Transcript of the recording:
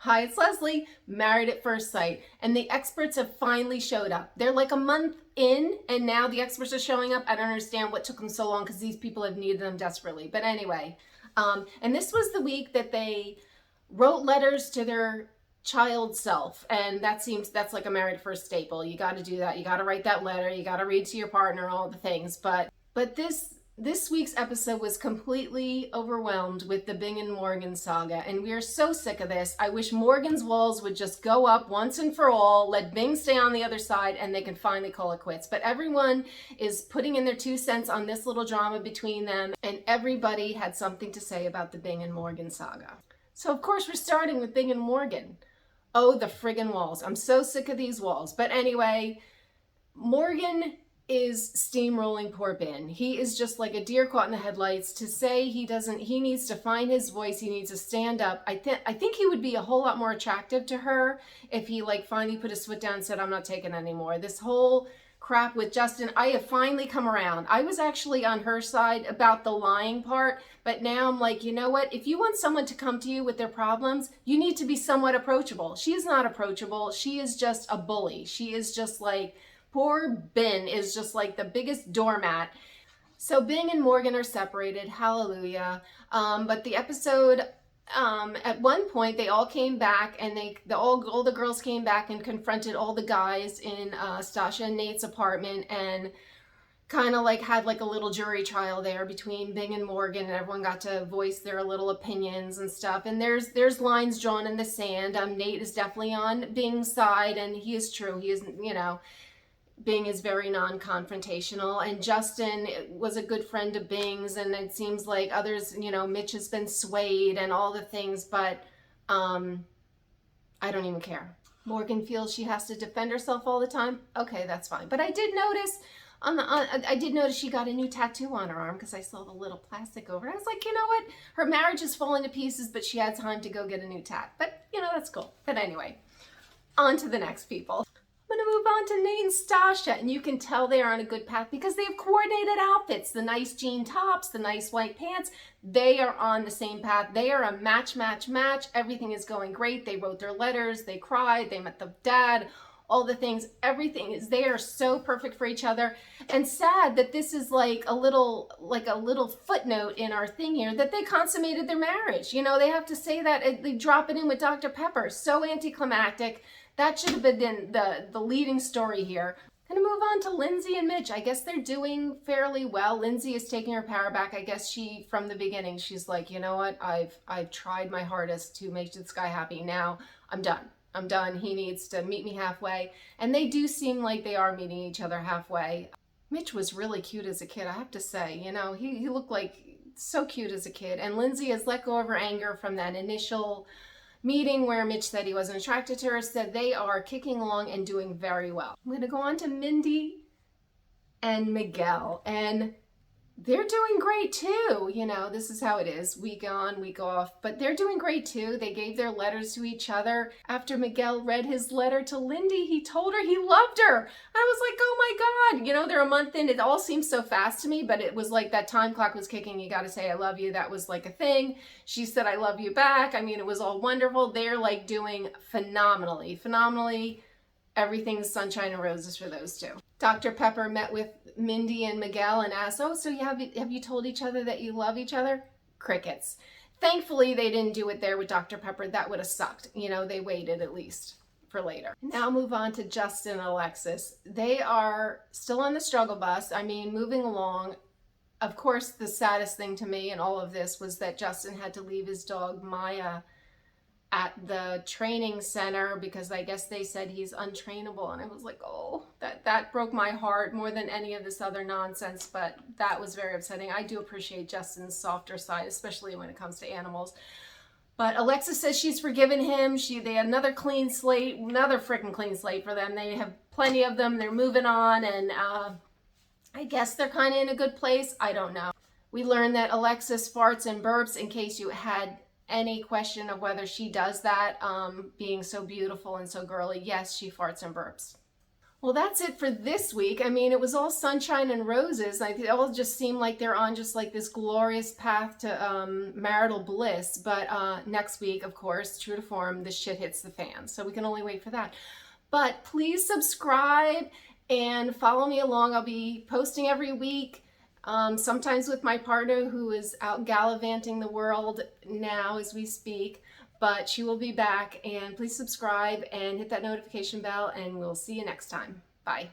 Hi, it's Leslie, Married at First Sight, and the experts have finally showed up. They're like a month in, and now the experts are showing up. I don't understand what took them so long because these people have needed them desperately. But anyway, and this was the week that they wrote letters to their child self, and that's like a Married at First staple. You got to do that. You got to write that letter. You got to read to your partner, all the things. But this week's episode was completely overwhelmed with the Bing and Morgan saga, and we are so sick of this. I wish Morgan's walls would just go up once and for all, let Bing stay on the other side, and they can finally call it quits. But everyone is putting in their 2 cents on this little drama between them, and everybody had something to say about the Bing and Morgan saga. So of course we're starting with Bing and Morgan. Oh, the friggin' walls. I'm so sick of these walls. But anyway, Morgan is steamrolling poor Ben. He is just like a deer caught in the headlights to say he needs to find his voice. He needs to stand up. I think he would be a whole lot more attractive to her if he like finally put his foot down and said, I'm not taking it anymore. This whole crap with Justin, I have finally come around. I was actually on her side about the lying part, but now I'm like, you know what? If you want someone to come to you with their problems, you need to be somewhat approachable. She is not approachable. She is just a bully. She is just like, poor Ben is just like the biggest doormat. So Bing and Morgan are separated, hallelujah. But the episode, at one point, they all came back, and all the girls came back and confronted all the guys in Stacia and Nate's apartment, and kind of like had like a little jury trial there between Bing and Morgan, and everyone got to voice their little opinions and stuff. And there's lines drawn in the sand. Nate is definitely on Bing's side, and he is true. He is, Bing is very non-confrontational, and Justin was a good friend of Bing's, and it seems like others, Mitch has been swayed and all the things, but I don't even care. Morgan feels she has to defend herself all the time. Okay, that's fine. But I did notice she got a new tattoo on her arm because I saw the little plastic over it. I was like, you know what? Her marriage is falling to pieces, but she had time to go get a new tat. But, that's cool. But anyway, on to the next people. I'm going to move on to Nate and Stacia, and you can tell they are on a good path because they have coordinated outfits. The nice jean tops, the nice white pants, they are on the same path. They are a match. Everything is going great. They wrote their letters, they cried, they met the dad, all the things, they are so perfect for each other. And sad that this is like a little footnote in our thing here that they consummated their marriage. They have to say that, they drop it in with Dr. Pepper. So anticlimactic. That should have been the leading story here. Gonna move on to Lindsey and Mitch. I guess they're doing fairly well. Lindsey is taking her power back. I guess from the beginning, she's like, you know what? I've tried my hardest to make this guy happy. Now I'm done. He needs to meet me halfway. And they do seem like they are meeting each other halfway. Mitch was really cute as a kid, I have to say. He looked like so cute as a kid. And Lindsey has let go of her anger from that initial meeting where Mitch said he wasn't attracted to her. Said they are kicking along and doing very well. I'm going to go on to Mindy and Miguel, and they're doing great too. This is how it is, week on, week off, but they're doing great too. They gave their letters to each other. After Miguel read his letter to Lindy, he told her he loved her. I was like, oh my God, they're a month in. It all seems so fast to me, but it was like that time clock was kicking. You got to say, I love you. That was like a thing. She said, I love you back. I mean, it was all wonderful. They're like doing phenomenally. Everything's sunshine and roses for those two. Dr. Pepper met with Mindy and Miguel and asked, oh, so have you told each other that you love each other? Crickets. Thankfully, they didn't do it there with Dr. Pepper. That would have sucked. They waited at least for later. Now move on to Justin and Alexis. They are still on the struggle bus. I mean, moving along. Of course, the saddest thing to me in all of this was that Justin had to leave his dog, Maya, at the training center because I guess they said he's untrainable, and I was like, oh, that broke my heart more than any of this other nonsense, but that was very upsetting. I do appreciate Justin's softer side, especially when it comes to animals. But Alexis says she's forgiven him. They had another freaking clean slate for them. They have plenty of them. They're moving on, and I guess they're kind of in a good place. I don't know. We learned that Alexis farts and burps, in case you had any question of whether she does that, being so beautiful and so girly. Yes, she farts and burps. Well, that's it for this week. I mean, it was all sunshine and roses. It all just seemed like they're on just like this glorious path to marital bliss. But next week, of course, true to form, the shit hits the fan. So we can only wait for that. But please subscribe and follow me along. I'll be posting every week, sometimes with my partner who is out gallivanting the world now as we speak. But she will be back, and please subscribe and hit that notification bell, and we'll see you next time. Bye.